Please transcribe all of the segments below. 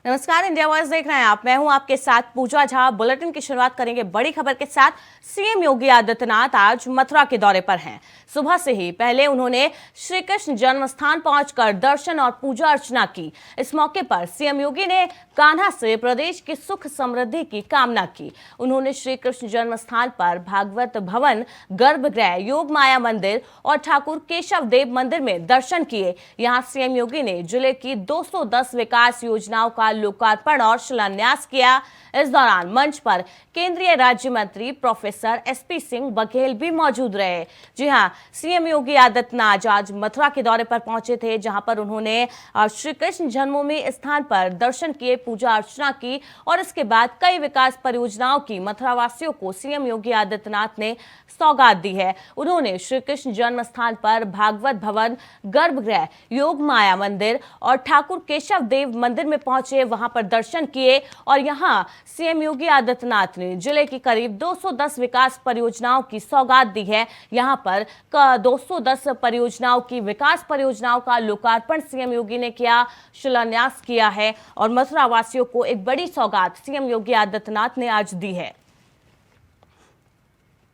नमस्कार, India voice देख रहे हैं आप। मैं हूं आपके साथ पूजा झा। बुलेटिन की शुरुआत करेंगे बड़ी खबर के साथ। सीएम योगी आदित्यनाथ आज मथुरा के दौरे पर हैं। सुबह से ही पहले उन्होंने श्री कृष्ण जन्म स्थान पहुंचकर दर्शन और पूजा अर्चना की। इस मौके पर सीएम योगी ने कान्हा से प्रदेश की सुख समृद्धि की कामना की। उन्होंने श्री कृष्ण जन्म स्थान पर भागवत भवन, गर्भगृह, योग माया मंदिर और ठाकुर केशव देव मंदिर में दर्शन किए। यहाँ सीएम योगी ने जिले की 210 विकास योजनाओं का लोकार्पण और शिलान्यास किया। इस दौरान मंच पर केंद्रीय राज्य मंत्री प्रोफेसर एसपी सिंह बघेल भी मौजूद रहे। जी हां, सीएम योगी आदित्यनाथ आज मथुरा के दौरे पर पहुंचे थे, जहां पर उन्होंने श्री कृष्ण जन्मभूमि स्थान पर दर्शन किए, पूजा अर्चना की और इसके बाद कई विकास परियोजनाओं की मथुरा वासियों को सीएम योगी आदित्यनाथ ने सौगात दी है। उन्होंने श्री कृष्ण जन्म स्थान पर भागवत भवन, गर्भगृह, योग माया मंदिर और ठाकुर केशव देव मंदिर में पहुंचे, वहां पर दर्शन किए और यहां सीएम योगी आदित्यनाथ ने जिले की करीब 210 विकास परियोजनाओं की सौगात दी है। यहां पर 210 परियोजनाओं की विकास परियोजनाओं का लोकार्पण सीएम योगी ने किया, शिलान्यास किया है और मथुरा वासियों को एक बड़ी सौगात सीएम योगी आदित्यनाथ ने आज दी है।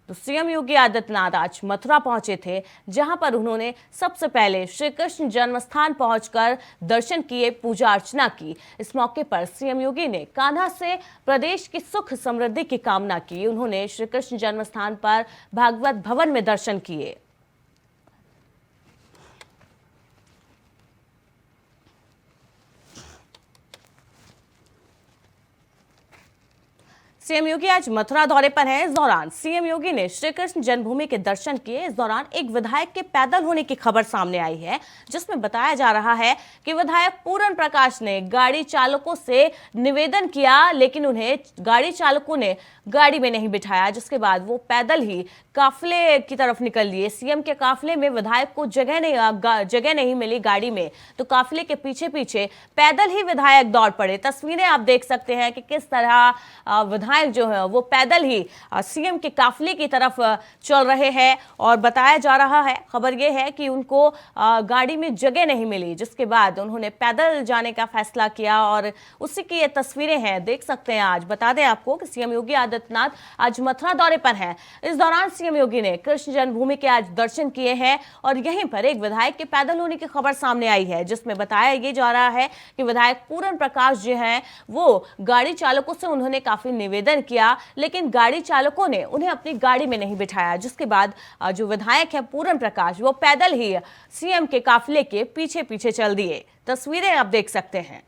तो सीएम योगी आदित्यनाथ आज मथुरा पहुंचे थे, जहां पर उन्होंने सबसे पहले श्री कृष्ण जन्म स्थान पहुंचकर दर्शन किए, पूजा अर्चना की। इस मौके पर सीएम योगी ने कान्हा से प्रदेश की सुख समृद्धि की कामना की। उन्होंने श्री कृष्ण जन्म स्थान पर भागवत भवन में दर्शन किए। सीएम योगी आज मथुरा दौरे पर हैं। इस दौरान सीएम योगी ने श्री कृष्ण जन्मभूमि के दर्शन किए। इस दौरान एक विधायक के पैदल होने की खबर सामने आई है, जिसमें बताया जा रहा है कि विधायक पूरन प्रकाश ने गाड़ी चालकों से निवेदन किया, लेकिन उन्हें गाड़ी चालकों ने गाड़ी में नहीं बिठाया, जिसके बाद वो पैदल ही काफिले की तरफ निकल लिए। सीएम के काफिले में विधायक को जगह नहीं मिली गाड़ी में, तो काफिले के पीछे पीछे पैदल ही विधायक दौड़ पड़े। तस्वीरें आप देख सकते हैं कि किस तरह विधायक जो है वो पैदल ही सीएम के काफिले की तरफ चल रहे हैं और बताया जा रहा है, खबर ये है कि उनको गाड़ी में जगह नहीं मिली, जिसके बाद उन्होंने पैदल जाने का फैसला किया और उसी की ये तस्वीरें हैं, देख सकते हैं। आज बता दें आपको कि सीएम योगी आदित्यनाथ आज मथुरा दौरे पर हैं। इस दौरान सीएम योगी ने कृष्ण जन्मभूमि के आज दर्शन किए हैं और यहीं पर एक विधायक के पैदल होने की खबर सामने आई है, जिसमें बताया ये जा रहा है कि विधायक पूरन प्रकाश जो है वो गाड़ी चालकों से उन्होंने काफी निवेदन किया, लेकिन गाड़ी चालकों ने उन्हें अपनी गाड़ी में नहीं बिठाया, जिसके बाद जो विधायक है पूरन प्रकाश वो पैदल ही सीएम के काफिले के पीछे पीछे चल दिए। तस्वीरें आप देख सकते हैं।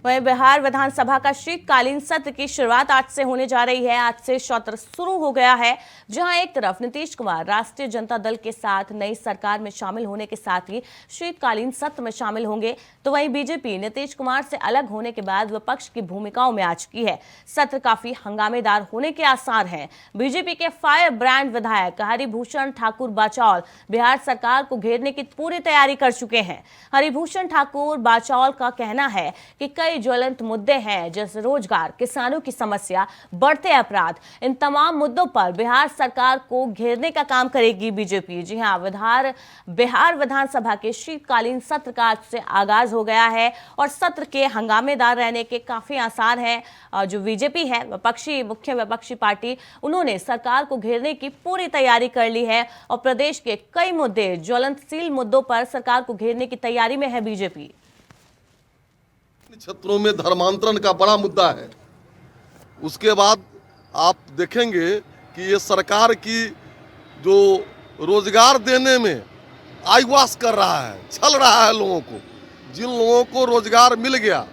वहीं बिहार विधानसभा का शीतकालीन सत्र की शुरुआत आज से होने जा रही है। आज से सत्र शुरू हो गया है, जहां एक तरफ नीतीश कुमार राष्ट्रीय जनता दल के साथ नई सरकार में शामिल होने के साथ ही शीतकालीन सत्र में शामिल होंगे, तो वहीं बीजेपी नीतीश कुमार से अलग होने के बाद विपक्ष की भूमिकाओं में आ चुकी है। सत्र काफी हंगामेदार होने के आसार हैं। बीजेपी के फायर ब्रांड विधायक हरिभूषण ठाकुर बाचौल बिहार सरकार को घेरने की पूरी तैयारी कर चुके हैं। हरिभूषण ठाकुर बाचौल का कहना है कि कई ज्वलंत मुद्दे हैं, जैसे रोजगार, किसानों की समस्या, बढ़ते अपराध। इन तमाम मुद्दों पर बिहार सरकार को घेरने का काम करेगी बीजेपी। जी हां, बिहार विधानसभा के शीतकालीन सत्र का आज से आगाज हो गया है और सत्र के हंगामेदार रहने के काफी आसार हैं। जो बीजेपी है, मुख्य विपक्षी पार्टी, उन्होंने सरकार को घेरने की पूरी तैयारी कर ली है और प्रदेश के कई मुद्दे, ज्वलंतशील मुद्दों पर सरकार को घेरने की तैयारी में है बीजेपी। क्षेत्रों में धर्मांतरण का बड़ा मुद्दा है। उसके बाद आप देखेंगे कि ये सरकार की जो रोजगार देने में आईवास कर रहा है, छल रहा है लोगों को। जिन लोगों को रोजगार मिल गया,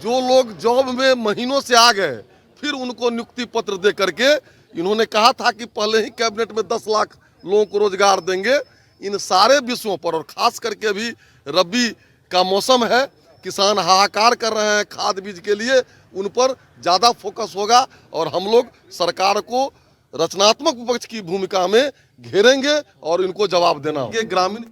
जो लोग जॉब में महीनों से आ गए, फिर उनको नियुक्ति पत्र दे करके इन्होंने कहा था कि पहले ही कैबिनेट में 10 लाख लोगों को रोजगार देंगे। इन सारे विषयों पर, और खास करके अभी रबी का मौसम है, किसान हाहाकार कर रहे हैं खाद बीज के लिए, उन पर ज़्यादा फोकस होगा और हम लोग सरकार को रचनात्मक विपक्ष की भूमिका में घेरेंगे और इनको जवाब देना होगा। ग्रामीण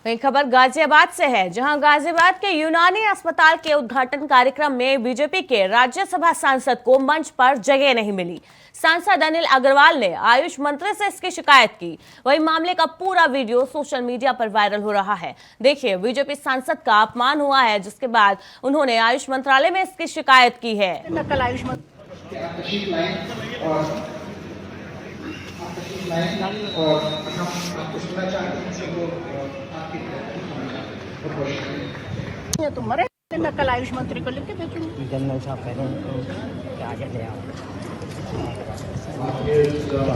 वहीं खबर गाजियाबाद से है, जहां गाजियाबाद के यूनानी अस्पताल के उद्घाटन कार्यक्रम में बीजेपी के राज्यसभा सांसद को मंच पर जगह नहीं मिली। सांसद अनिल अग्रवाल ने आयुष मंत्री से इसकी शिकायत की। वहीं मामले का पूरा वीडियो सोशल मीडिया पर वायरल हो रहा है। देखिए, बीजेपी सांसद का अपमान हुआ है, जिसके बाद उन्होंने आयुष मंत्रालय में इसकी शिकायत की है। कल आयुष तो मरे, मैं कल आयुष मंत्री को लिख के भेजूंगी। जनरल साहब कह रहे हैं आगे ले आओ।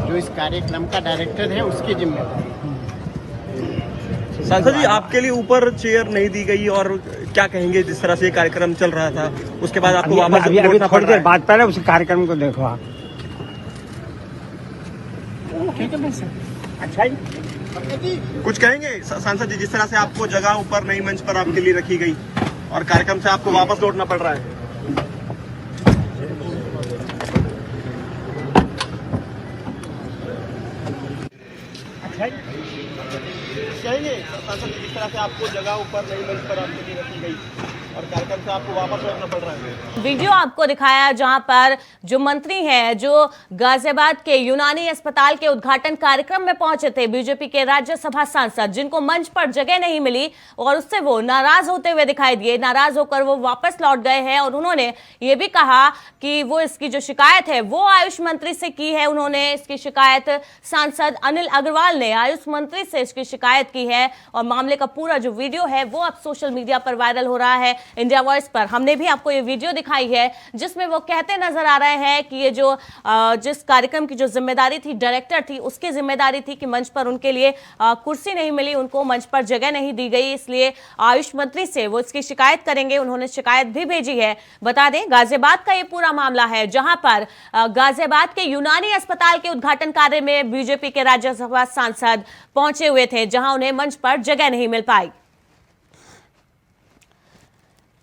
जो इस कार्यक्रम का डायरेक्टर है उसकी जिम्मेदारी। सांसद जी, आपके लिए ऊपर चेयर नहीं दी गई और क्या कहेंगे, जिस तरह से ये कार्यक्रम चल रहा था उसके बाद आपको वापस अभी थोड़ी देर बाद पहले उस कार्यक्रम को देखो आप। ठीक है, अच्छा जी। कुछ कहेंगे सांसद जी, जिस तरह से आपको जगह ऊपर नई मंच पर आपके लिए रखी गई और कार्यक्रम से आपको वापस लौटना पड़ रहा है। कहेंगे सांसद जी, जिस तरह से आपको जगह ऊपर नई मंच पर आपके लिए रखी गई और कार्यक्रम से आपको वापस लौटना पड़ रहा है। वीडियो आपको दिखाया जहां पर जो मंत्री हैं, जो गाजियाबाद के यूनानी अस्पताल के उद्घाटन कार्यक्रम में पहुंचे थे, बीजेपी के राज्यसभा सांसद, जिनको मंच पर जगह नहीं मिली और उससे वो नाराज होते हुए दिखाई दिए। नाराज होकर वो वापस लौट गए हैं और उन्होंने ये भी कहा कि वो इसकी जो शिकायत है वो आयुष मंत्री से की है। उन्होंने इसकी शिकायत, सांसद अनिल अग्रवाल ने आयुष मंत्री से इसकी शिकायत की है और मामले का पूरा जो वीडियो है वो अब सोशल मीडिया पर वायरल हो रहा है। इंडिया वॉइस पर हमने भी आपको ये वीडियो दिखाई है, जिसमें वो कहते नजर आ रहे हैं कि ये जो जिस कार्यक्रम की जो जिम्मेदारी थी, डायरेक्टर थी, उसकी जिम्मेदारी थी कि मंच पर उनके लिए कुर्सी नहीं मिली, उनको मंच पर जगह नहीं दी गई, इसलिए आयुष मंत्री से वो इसकी शिकायत करेंगे। उन्होंने शिकायत भी भेजी है। बता दें, गाजियाबाद का ये पूरा मामला है, जहां पर गाजियाबाद के यूनानी अस्पताल के उद्घाटन कार्य में बीजेपी के राज्यसभा सांसद पहुंचे हुए थे, जहां उन्हें मंच पर जगह नहीं मिल पाई।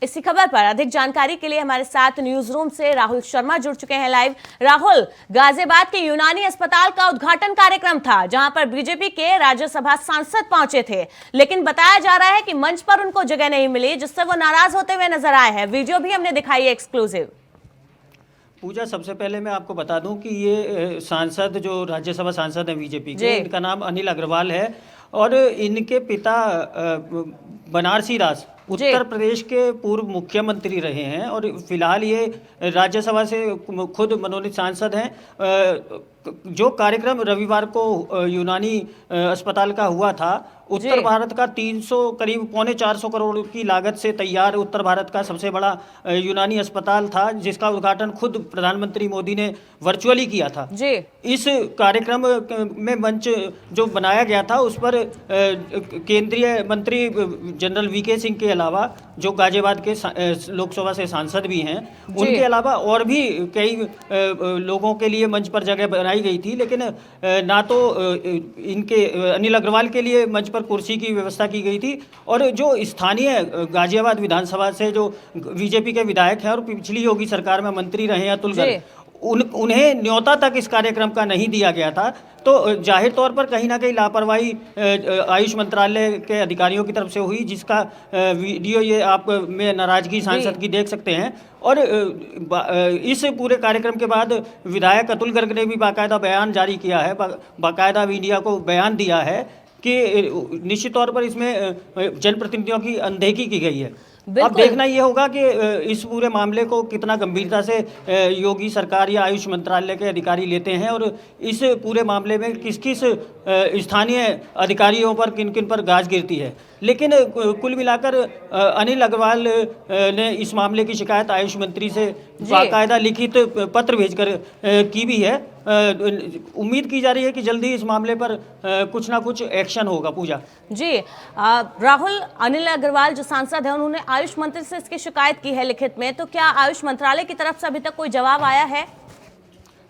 इसी खबर पर अधिक जानकारी के लिए हमारे साथ न्यूज रूम से राहुल शर्मा जुड़ चुके हैं लाइव। राहुल, गाजियाबाद के यूनानी अस्पताल का उद्घाटन कार्यक्रम था, जहां पर बीजेपी के राज्यसभा सांसद पहुंचे थे, लेकिन बताया जा रहा है कि मंच पर उनको जगह नहीं मिली, जिससे वो नाराज होते हुए नजर आए हैं। वीडियो भी हमने दिखाई है एक्सक्लूसिव। पूजा, सबसे पहले मैं आपको बता दूं कि ये सांसद जो राज्यसभा सांसद हैं बीजेपी के, इनका नाम अनिल अग्रवाल है और इनके पिता बनारसी दास उत्तर प्रदेश के पूर्व मुख्यमंत्री रहे हैं और फिलहाल ये राज्यसभा से खुद मनोनीत सांसद हैं। जो कार्यक्रम रविवार को यूनानी अस्पताल का हुआ था, उत्तर भारत का 300 करीब 325 करोड़ की लागत से तैयार उत्तर भारत का सबसे बड़ा यूनानी अस्पताल था, जिसका उद्घाटन खुद प्रधानमंत्री मोदी ने वर्चुअली किया था। इस कार्यक्रम में मंच जो बनाया गया था उस पर केंद्रीय मंत्री जनरल वीके सिंह के अलावा, जो गाजियाबाद के लोकसभा से सांसद भी हैं, उनके अलावा और भी कई लोगों के लिए मंच पर जगह बनाई गई थी, लेकिन ना तो इनके अनिल अग्रवाल के लिए मंच पर कुर्सी की व्यवस्था की गई थी और जो स्थानीय गाजियाबाद विधानसभा से जो बीजेपी के विधायक हैं और पिछली योगी सरकार में मंत्री रहे हैं अतुल गर्ग, उन्हें न्योता तक इस कार्यक्रम का नहीं दिया गया था। तो जाहिर तौर पर कहीं ना कहीं लापरवाही आयुष मंत्रालय के अधिकारियों की तरफ से हुई, जिसका वीडियो ये आप में नाराजगी सांसद की देख सकते हैं। और इस पूरे कार्यक्रम के बाद विधायक अतुल गर्ग ने भी बाकायदा बयान जारी किया है, बाकायदा मीडिया को बयान दिया है कि निश्चित तौर पर इसमें जनप्रतिनिधियों की अनदेखी की गई है। अब देखना ये होगा कि इस पूरे मामले को कितना गंभीरता से योगी सरकार या आयुष मंत्रालय के अधिकारी लेते हैं और इस पूरे मामले में किस किस स्थानीय अधिकारियों पर किन किन पर गाज गिरती है। लेकिन कुल मिलाकर अनिल अग्रवाल ने इस मामले की शिकायत आयुष मंत्री से बाकायदा लिखित पत्र भेजकर की भी है। उम्मीद की जा रही है कि जल्दी इस मामले पर कुछ ना कुछ एक्शन होगा। पूजा जी, राहुल, अनिल अग्रवाल जो सांसद हैं, उन्होंने आयुष मंत्री से इसकी शिकायत की है लिखित में, तो क्या आयुष मंत्रालय की तरफ से अभी तक कोई जवाब आया है?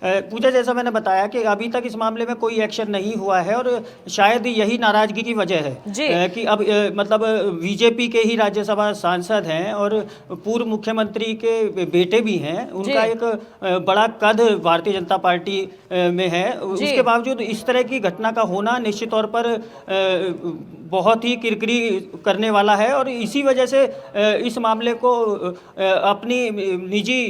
पूजा, जैसा मैंने बताया कि अभी तक इस मामले में कोई एक्शन नहीं हुआ है और शायद यही नाराजगी की वजह जी। है कि अब मतलब बीजेपी के ही राज्यसभा सांसद हैं और पूर्व मुख्यमंत्री के बेटे भी हैं, उनका एक बड़ा कद भारतीय जनता पार्टी में है। उसके बावजूद इस तरह की घटना का होना निश्चित तौर पर बहुत ही किरकिरी करने वाला है और इसी वजह से इस मामले को अपनी निजी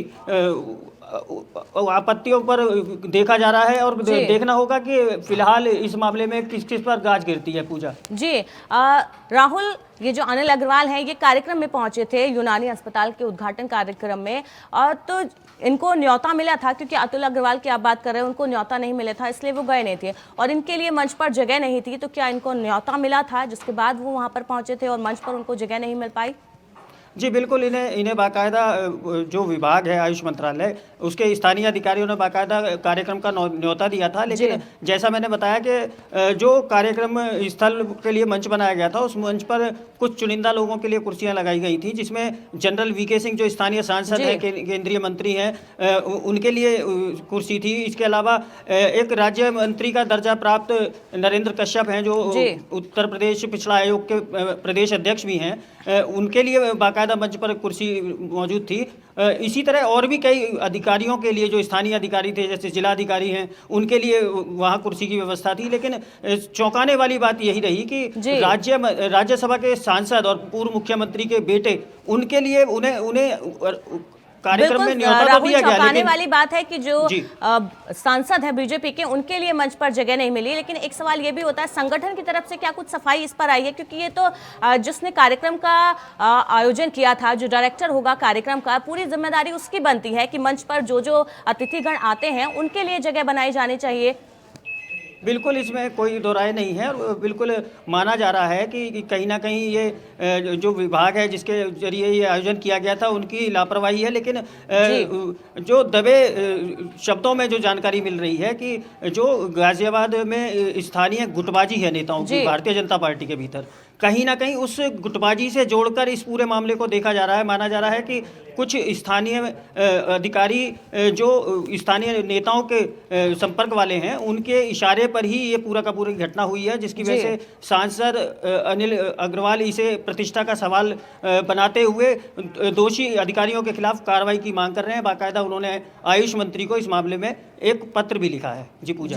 आपत्तियों पर देखा जा रहा है और देखना होगा कि फिलहाल इस मामले में किस किस पर गाज गिरती है। पूजा जी, राहुल, ये जो अनिल अग्रवाल हैं ये कार्यक्रम में पहुंचे थे, यूनानी अस्पताल के उद्घाटन कार्यक्रम में, और तो इनको न्योता मिला था, क्योंकि अतुल अग्रवाल की आप बात कर रहे हैं, उनको न्योता नहीं मिला था इसलिए वो गए नहीं थे और इनके लिए मंच पर जगह नहीं थी। तो क्या इनको न्योता मिला था जिसके बाद वो वहां पर पहुंचे थे और मंच पर उनको जगह नहीं मिल पाई? जी बिल्कुल, इन्हें बाकायदा जो विभाग है आयुष मंत्रालय, उसके स्थानीय अधिकारियों ने बाकायदा कार्यक्रम का न्योता दिया था, लेकिन जैसा मैंने बताया कि जो कार्यक्रम स्थल के लिए मंच बनाया गया था उस मंच पर कुछ चुनिंदा लोगों के लिए कुर्सियां लगाई गई थी, जिसमें जनरल वीके सिंह जो स्थानीय सांसद हैं, केंद्रीय मंत्री हैं, उनके लिए कुर्सी थी। इसके अलावा एक राज्य मंत्री का दर्जा प्राप्त नरेंद्र कश्यप हैं जो उत्तर प्रदेश पिछड़ा आयोग के प्रदेश अध्यक्ष भी हैं, उनके लिए बाकायदा मंच पर कुर्सी मौजूद थी। इसी तरह और भी कई अधिकारियों के लिए जो स्थानीय अधिकारी थे, जैसे जिला अधिकारी हैं, उनके लिए वहाँ कुर्सी की व्यवस्था थी। लेकिन चौंकाने वाली बात यही रही कि राज्यसभा के सांसद और पूर्व मुख्यमंत्री के बेटे, उनके लिए उन्हें कार्यक्रम में न्योता तो दिया गया, लेकिन वाली बात है कि जो सांसद है बीजेपी के, उनके लिए मंच पर जगह नहीं मिली। लेकिन एक सवाल ये भी होता है, संगठन की तरफ से क्या कुछ सफाई इस पर आई है? क्योंकि ये तो जिसने कार्यक्रम का आयोजन किया था, जो डायरेक्टर होगा कार्यक्रम का, पूरी जिम्मेदारी उसकी बनती है कि मंच पर जो अतिथिगण आते हैं उनके लिए जगह बनाई जानी चाहिए। बिल्कुल, इसमें कोई दो राय नहीं है और बिल्कुल माना जा रहा है कि कहीं ना कहीं ये जो विभाग है जिसके जरिए ये आयोजन किया गया था उनकी लापरवाही है। लेकिन जो दबे शब्दों में जो जानकारी मिल रही है कि जो गाजियाबाद में स्थानीय गुटबाजी है नेताओं की भारतीय जनता पार्टी के भीतर, कहीं ना कहीं उस गुटबाजी से जोड़कर इस पूरे मामले को देखा जा रहा है। माना जा रहा है कि कुछ स्थानीय अधिकारी जो स्थानीय नेताओं के संपर्क वाले हैं, उनके इशारे पर ही ये पूरा का पूरी घटना हुई है, जिसकी वजह से सांसद अनिल अग्रवाल इसे प्रतिष्ठा का सवाल बनाते हुए दोषी अधिकारियों के खिलाफ कार्रवाई की मांग कर रहे हैं। बाकायदा उन्होंने आयुष मंत्री को इस मामले में एक पत्र भी लिखा है। जी पूजा।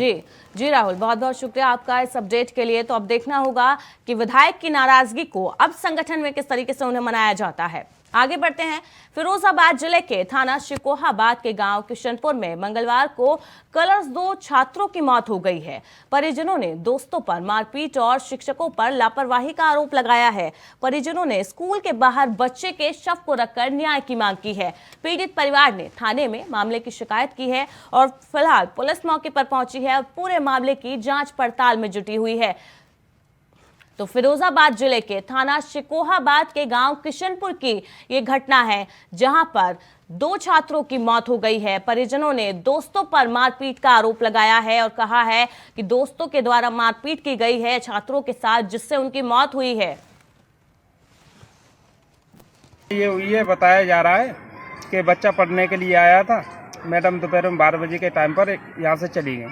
जी राहुल, बहुत बहुत शुक्रिया आपका इस अपडेट के लिए। तो अब देखना होगा कि विधायक की नाराजगी को अब संगठन में किस तरीके से उन्हें मनाया जाता है। आगे बढ़ते हैं। फिरोजाबाद जिले के थाना शिकोहाबाद के गांव किशनपुर में मंगलवार को कलर्स 2 छात्रों की मौत हो गई है। परिजनों ने दोस्तों पर मारपीट और शिक्षकों पर लापरवाही का आरोप लगाया है। परिजनों ने स्कूल के बाहर बच्चे के शव को रखकर न्याय की मांग की है। पीड़ित परिवार ने थाने में मामले की शिकायत की है और फिलहाल पुलिस मौके पर पहुंची है और पूरे मामले की जांच पड़ताल में जुटी हुई है। तो फिरोजाबाद जिले के थाना शिकोहाबाद के गांव किशनपुर की ये घटना है, जहां पर 2 छात्रों की मौत हो गई है। परिजनों ने दोस्तों पर मारपीट का आरोप लगाया है और कहा है कि दोस्तों के द्वारा मारपीट की गई है छात्रों के साथ, जिससे उनकी मौत हुई है। ये बताया जा रहा है कि बच्चा पढ़ने के लिए आया था, मैडम दोपहर में 12 बजे के टाइम पर यहाँ से चली गई,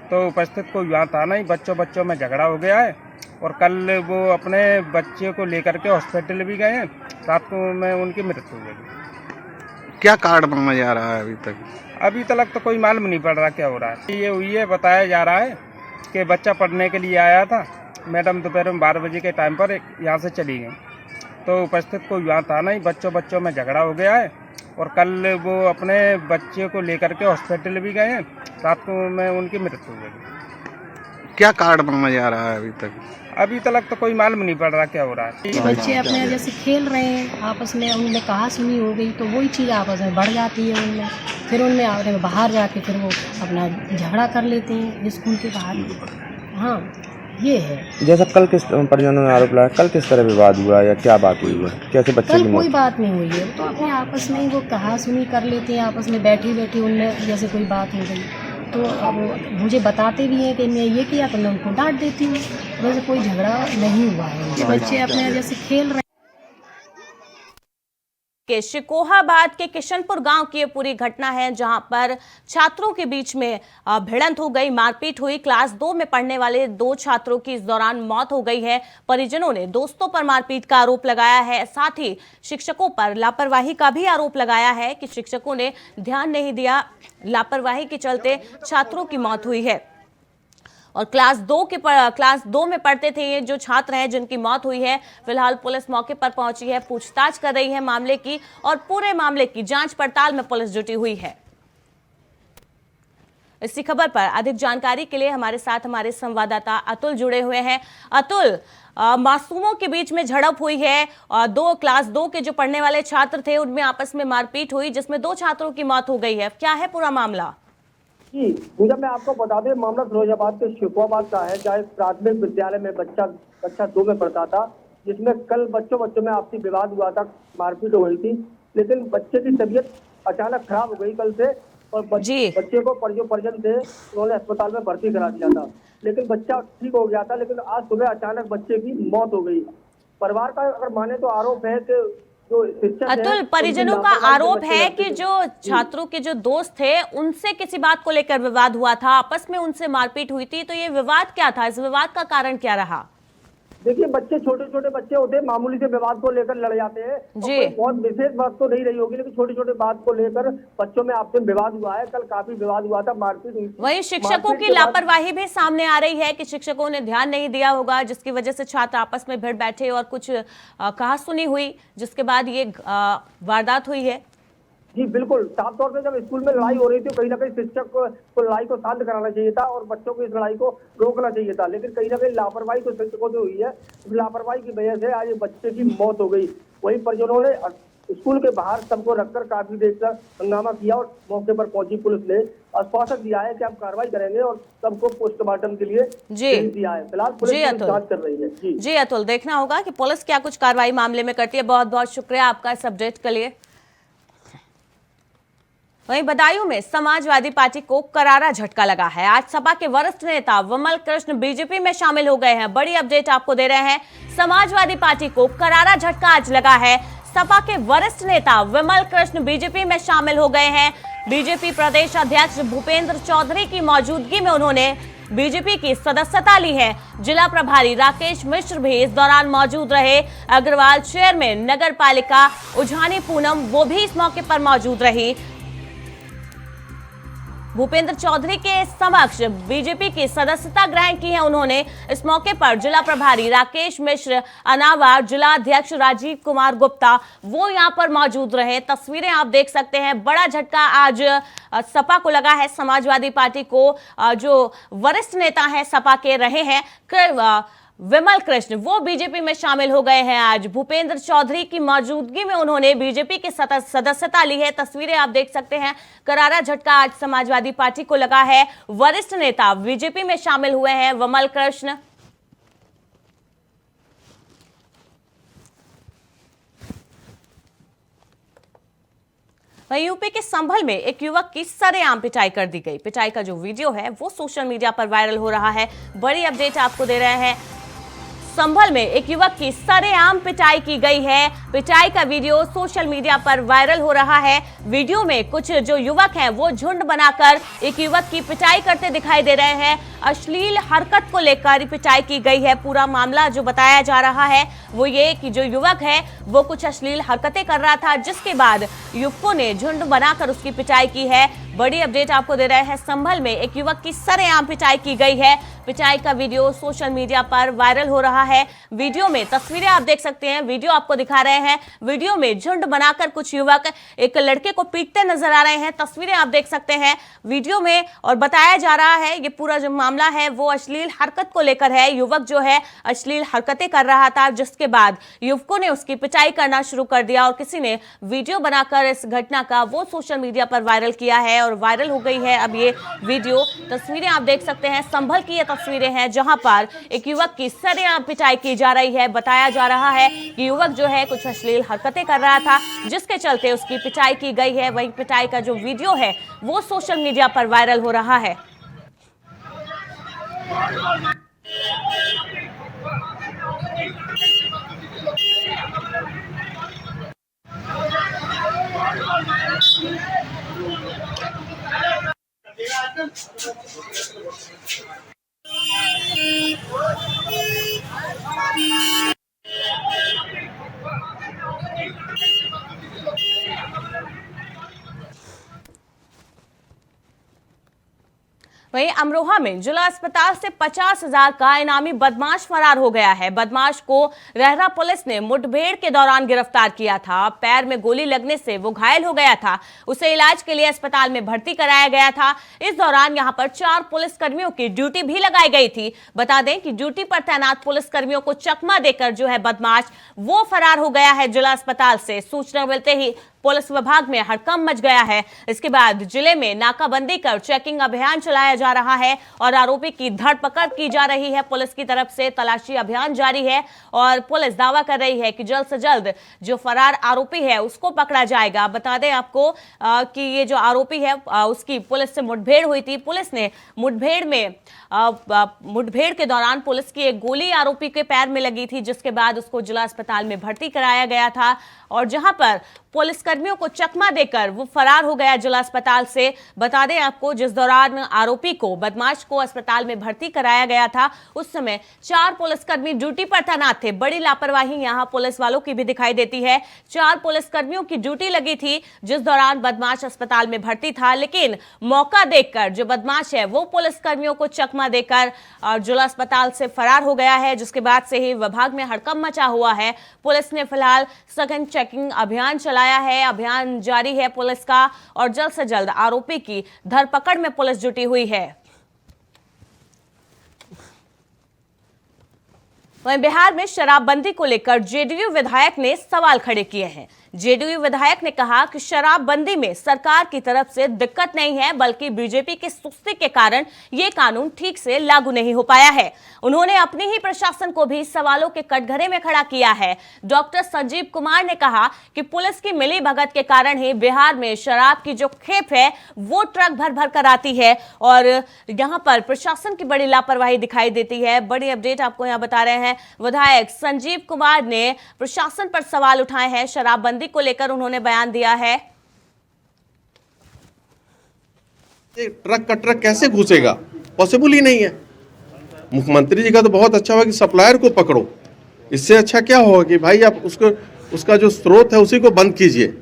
तो उपस्थित कोई यहाँ था नहीं। बच्चों में झगड़ा हो गया है और कल वो अपने बच्चे को लेकर के हॉस्पिटल भी गए हैं, रात में उनकी मृत्यु हो गई। क्या कारण माना जा रहा है? अभी तक तो कोई मालूम नहीं पड़ रहा क्या हो रहा है। ये बताया जा रहा है कि बच्चा पढ़ने के लिए आया था, मैडम दोपहर में 12 बजे के टाइम पर यहाँ से चली गई, तो उपस्थित कोई यहाँ था नहीं। बच्चों में झगड़ा हो गया है और कल वो अपने बच्चे को लेकर के हॉस्पिटल भी गए हैं, रात में उनकी मृत्यु हो गई। क्या कारण माना जा रहा है? अभी तक तो कोई मालूम नहीं पड़ रहा क्या हो रहा है। बच्चे अपने जैसे खेल रहे हैं आपस में, उनमें कहा सुनी हो गई तो वही चीज़ आपस में बढ़ जाती है उनमें, फिर उनमें बाहर जाके फिर वो अपना झगड़ा कर लेते हैं स्कूल के बाहर। हाँ, ये है। जैसा कल किस परिजनों ने आरोप लगाया, कल किस तरह विवाद हुआ या क्या बात हुई है? कैसे बच्चे कल कोई बात नहीं हुई है, तो अपने आपस में वो कहा सुनी कर लेते हैं, आपस में बैठी उनमें जैसे कोई बात हो गई तो अब मुझे बताते भी हैं कि मैं ये किया तो मैं उनको डांट देती हूँ। वैसे कोई झगड़ा नहीं हुआ है। बच्चे अपने जैसे खेल रहे के शिकोहाबाद के किशनपुर गांव की ये पूरी घटना है, जहां पर छात्रों के बीच में भिड़ंत हो गई, मारपीट हुई। क्लास 2 में पढ़ने वाले 2 छात्रों की इस दौरान मौत हो गई है। परिजनों ने दोस्तों पर मारपीट का आरोप लगाया है, साथ ही शिक्षकों पर लापरवाही का भी आरोप लगाया है कि शिक्षकों ने ध्यान नहीं दिया, लापरवाही के चलते छात्रों की मौत हुई है। और क्लास 2 में पढ़ते थे ये जो छात्र हैं जिनकी मौत हुई है। फिलहाल पुलिस मौके पर पहुंची है, पूछताछ कर रही है मामले की और पूरे मामले की जांच पड़ताल में पुलिस जुटी हुई है। इसी खबर पर अधिक जानकारी के लिए हमारे साथ हमारे संवाददाता अतुल जुड़े हुए हैं। अतुल, मासूमों के बीच में झड़प हुई है, क्लास 2 के जो पढ़ने वाले छात्र थे उनमें आपस में मारपीट हुई, जिसमें 2 छात्रों की मौत हो गई है। क्या है पूरा मामला? जी पूजा, मैं आपको बता दें, मामला फिरोजाबाद के शिकोहाबाद का है, जहाँ एक प्राथमिक विद्यालय में कक्षा 2 में पढ़ता था, जिसमें कल बच्चों में आपसी विवाद हुआ था, मारपीट हो गई थी। लेकिन बच्चे की तबीयत अचानक खराब हो गई कल से, और बच्चे को जो परिजन थे उन्होंने अस्पताल में भर्ती करा दिया था, लेकिन बच्चा ठीक हो गया था। लेकिन आज सुबह अचानक बच्चे की मौत हो गई। परिवार का अगर माने तो आरोप है कि अतुल, परिजनों का आरोप है कि जो छात्रों के जो दोस्त थे उनसे किसी बात को लेकर विवाद हुआ था, आपस में उनसे मारपीट हुई थी। तो ये विवाद क्या था, इस विवाद का कारण क्या रहा? देखिए, छोटे बच्चे होते हैं, मामूली से विवाद को लेकर लड़ जाते हैं। जी, बहुत विशेष बात तो नहीं रही होगी, लेकिन छोटे बात को लेकर बच्चों में आपसे विवाद हुआ है। कल काफी विवाद हुआ था, मारपीट हुई। वहीं शिक्षकों की लापरवाही भी सामने आ रही है कि शिक्षकों ने ध्यान नहीं दिया होगा, जिसकी वजह से छात्र आपस में भिड़ बैठे और कुछ कहासुनी हुई, जिसके बाद ये वारदात हुई है। जी बिल्कुल, साफ तौर पे जब स्कूल में लड़ाई हो रही थी, कहीं ना कहीं शिक्षक को लड़ाई को शांत कराना चाहिए था और बच्चों को इस लड़ाई को रोकना चाहिए था। लेकिन कहीं ना कहीं लापरवाही तो शिक्षकों से हुई है। इस लापरवाही की वजह से आज बच्चे की मौत हो गई। वहीं परिजनों ने स्कूल के बाहर सबको रखकर काफी देर तक हंगामा किया और मौके पर पहुंची पुलिस ने आश्वासन दिया है कि हम कार्रवाई करेंगे और सबको पोस्टमार्टम के लिए भेज दिया है। फिलहाल पुलिस जांच कर रही है। जी अतुल, देखना होगा कि पुलिस क्या कुछ कार्रवाई मामले में करती है। बहुत बहुत शुक्रिया आपका इस अपडेट के लिए। वहीं बदायूं में समाजवादी पार्टी को करारा झटका लगा है। आज सपा के वरिष्ठ नेता विमल कृष्ण बीजेपी में शामिल हो गए हैं। बड़ी अपडेट आपको दे रहे हैं, समाजवादी पार्टी को करारा झटका आज लगा है। सपा के वरिष्ठ नेता विमल कृष्ण बीजेपी में शामिल हो गए हैं। बीजेपी प्रदेश अध्यक्ष भूपेंद्र चौधरी की मौजूदगी में उन्होंने बीजेपी की सदस्यता ली है। जिला प्रभारी राकेश मिश्र भी इस दौरान मौजूद रहे। अग्रवाल चेयरमैन नगर पालिका उझानी पूनम, वो भी इस मौके पर मौजूद रही। भूपेंद्र चौधरी के समक्ष बीजेपी की सदस्यता ग्रहण की है उन्होंने। इस मौके पर जिला प्रभारी राकेश मिश्र, अनावार जिला अध्यक्ष राजीव कुमार गुप्ता, वो यहां पर मौजूद रहे। तस्वीरें आप देख सकते हैं। बड़ा झटका आज सपा को लगा है। समाजवादी पार्टी को जो वरिष्ठ नेता है सपा के रहे हैं विमल कृष्ण, वो बीजेपी में शामिल हो गए हैं। आज भूपेंद्र चौधरी की मौजूदगी में उन्होंने बीजेपी की सदस्यता ली है। तस्वीरें आप देख सकते हैं। करारा झटका आज समाजवादी पार्टी को लगा है। वरिष्ठ नेता बीजेपी में शामिल हुए हैं विमल कृष्ण। वहीं यूपी के संभल में एक युवक की सरेआम पिटाई कर दी गई। पिटाई का जो वीडियो है वो सोशल मीडिया पर वायरल हो रहा है। बड़ी अपडेट आपको दे रहे हैं। संभल में एक युवक की सरेआम पिटाई की गई है। पिटाई का वीडियो सोशल मीडिया पर वायरल हो रहा है। वीडियो में कुछ जो युवक हैं वो झुंड बनाकर एक युवक की पिटाई करते दिखाई दे रहे हैं। अश्लील हरकत को लेकर पिटाई की गई है। पूरा मामला जो बताया जा रहा है वो ये कि जो युवक है वो कुछ अश्लील हरकतें कर रहा था, जिसके बाद युवकों ने झुंड बनाकर उसकी पिटाई की है। बड़ी अपडेट आपको दे रहे हैं। संभल में एक युवक की सरेआम पिटाई की गई है। पिटाई का वीडियो सोशल मीडिया पर वायरल हो रहा है। वीडियो में तस्वीरें आप देख सकते हैं। वीडियो आपको दिखा रहे हैं। वीडियो में झुंड बनाकर कुछ युवक एक लड़के को पीटते नजर आ रहे हैं। तस्वीरें आप देख सकते हैं वीडियो में। और बताया जा रहा है ये पूरा जो मामला है वो अश्लील हरकत को लेकर है। युवक जो है अश्लील हरकतें कर रहा था, जिसके बाद युवकों ने उसकी पिटाई करना शुरू कर दिया और किसी ने वीडियो बनाकर इस घटना का वो सोशल मीडिया पर वायरल किया है और वायरल हो गई है अब ये वीडियो। तस्वीरें आप देख सकते हैं। संभल की ये तस्वीरें हैं जहां पर एक युवक की सरेआम पिटाई की जा रही है। बताया जा रहा है कि युवक जो है कुछ अश्लील हरकतें कर रहा था, जिसके चलते उसकी पिटाई की गई है। वहीं पिटाई का जो वीडियो है वो सोशल मीडिया पर वायरल हो रहा है। वहीं अमरोहा में जिला अस्पताल से 50,000 का इनामी बदमाश फरार हो गया है। बदमाश को रहरा पुलिस ने मुठभेड़ के दौरान गिरफ्तार किया था। पैर में गोली लगने से वो घायल हो गया था। उसे इलाज के लिए अस्पताल में भर्ती कराया गया था। इस दौरान यहां पर 4 पुलिसकर्मियों की ड्यूटी भी लगाई गई थी। बता दें कि ड्यूटी पर तैनात पुलिसकर्मियों को चकमा देकर जो है बदमाश वो फरार हो गया है जिला अस्पताल से। सूचना मिलते ही पुलिस विभाग में हड़कंप मच गया है। इसके बाद जिले में नाकाबंदी कर चेकिंग अभियान चलाया जा रहा है और आरोपी की धरपकड़ की जा रही है। पुलिस की तरफ से तलाशी अभियान जारी है और पुलिस दावा कर रही है कि जल्द से जल्द जो फरार आरोपी है उसको पकड़ा जाएगा। बता दें आपको कि ये जो आरोपी है उसकी पुलिस से मुठभेड़ हुई थी। पुलिस ने मुठभेड़ के दौरान पुलिस की एक गोली आरोपी के पैर में लगी थी, जिसके बाद उसको जिला अस्पताल में भर्ती कराया गया था और जहां पर पुलिसकर्मियों को चकमा देकर वो फरार हो गया जिला अस्पताल से। बता दें आपको जिस दौरान आरोपी को बदमाश को अस्पताल में भर्ती कराया गया था उस समय 4 पुलिसकर्मी ड्यूटी पर तैनात थे। बड़ी लापरवाही यहां पुलिस वालों की भी दिखाई देती है। 4 पुलिसकर्मियों की ड्यूटी लगी थी जिस दौरान बदमाश अस्पताल में भर्ती था, लेकिन मौका देखकर जो बदमाश है वो पुलिसकर्मियों को चकमा देकर जिला अस्पताल से फरार हो गया है, जिसके बाद से ही विभाग में हड़कंप मचा हुआ है। पुलिस ने फिलहाल सघन चेकिंग अभियान चलाया है। अभियान जारी है पुलिस का और जल्द से जल्द आरोपी की धरपकड़ में पुलिस जुटी हुई है। वहीं बिहार में शराबबंदी को लेकर जेडीयू विधायक ने सवाल खड़े किए हैं। जेडीयू विधायक ने कहा कि शराबबंदी में सरकार की तरफ से दिक्कत नहीं है, बल्कि बीजेपी की सुस्ती के कारण यह कानून ठीक से लागू नहीं हो पाया है। उन्होंने अपने ही प्रशासन को भी सवालों के कटघरे में खड़ा किया है। डॉक्टर संजीव कुमार ने कहा कि पुलिस की मिली भगत के कारण ही बिहार में शराब की जो खेप है वो ट्रक भर भर कर आती है और यहां पर प्रशासन की बड़ी लापरवाही दिखाई देती है। बड़ी अपडेट आपको यहां बता रहे हैं। विधायक संजीव कुमार ने प्रशासन पर सवाल उठाए हैं। शराबबंदी को लेकर उन्होंने बयान दिया है। ट्रक का ट्रक कैसे घुसेगा? पॉसिबल ही नहीं है। मुख्यमंत्री जी का तो बहुत अच्छा हुआ कि सप्लायर को पकड़ो। इससे अच्छा क्या होगा कि भाई आप उसका जो स्रोत है उसी को बंद कीजिए।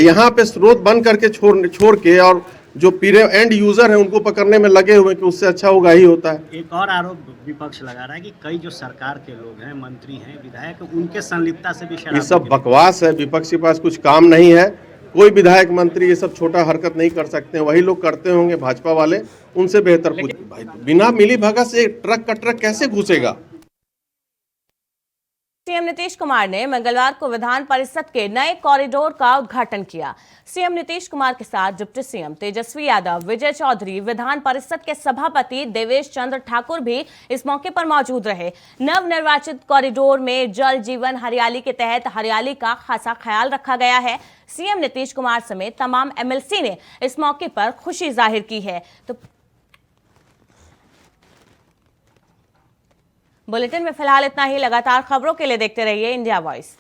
यहाँ पे स्रोत बंद करके छोड़ के और जो पीरे एंड यूजर है उनको पकड़ने में लगे हुए कि उससे अच्छा होगा ही होता है। एक और आरोप विपक्ष लगा रहा है कि कई जो सरकार के लोग हैं, मंत्री हैं, विधायक, उनके संलिप्तता से भी शराब। ये सब बकवास है। विपक्ष के पास कुछ काम नहीं है। कोई विधायक मंत्री ये सब छोटा हरकत नहीं कर सकते हैं। वही लोग करते होंगे भाजपा वाले, उनसे बेहतर पूछ। भाई बिना मिली भगत से ट्रक का ट्रक कैसे घुसेगा? सीएम नीतीश कुमार ने मंगलवार को विधान परिषद के नए कॉरिडोर का उद्घाटन किया। सीएम नीतीश कुमार के साथ डिप्टी सीएम तेजस्वी यादव, विजय चौधरी, विधान परिषद के सभापति देवेश चंद्र ठाकुर भी इस मौके पर मौजूद रहे। नवनिर्वाचित कॉरिडोर में जल जीवन हरियाली के तहत हरियाली का खासा ख्याल रखा गया है। सीएम नीतीश कुमार समेत तमाम एमएलसी ने इस मौके पर खुशी जाहिर की है। तो बुलेटिन में फिलहाल इतना ही। लगातार खबरों के लिए देखते रहिए इंडिया वॉइस।